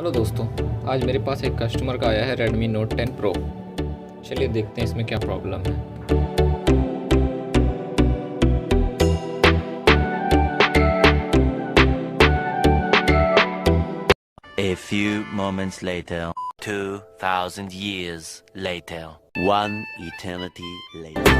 Hello दोस्तों, आज मेरे पास एक कस्टमर का आया है Redmi Note 10 Pro। चलिए देखते हैं इसमें क्या प्रॉब्लम है। A few moments later, 2,000 years later, one eternity later.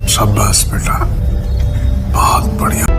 शाबाश बेटा, बहुत बढ़िया।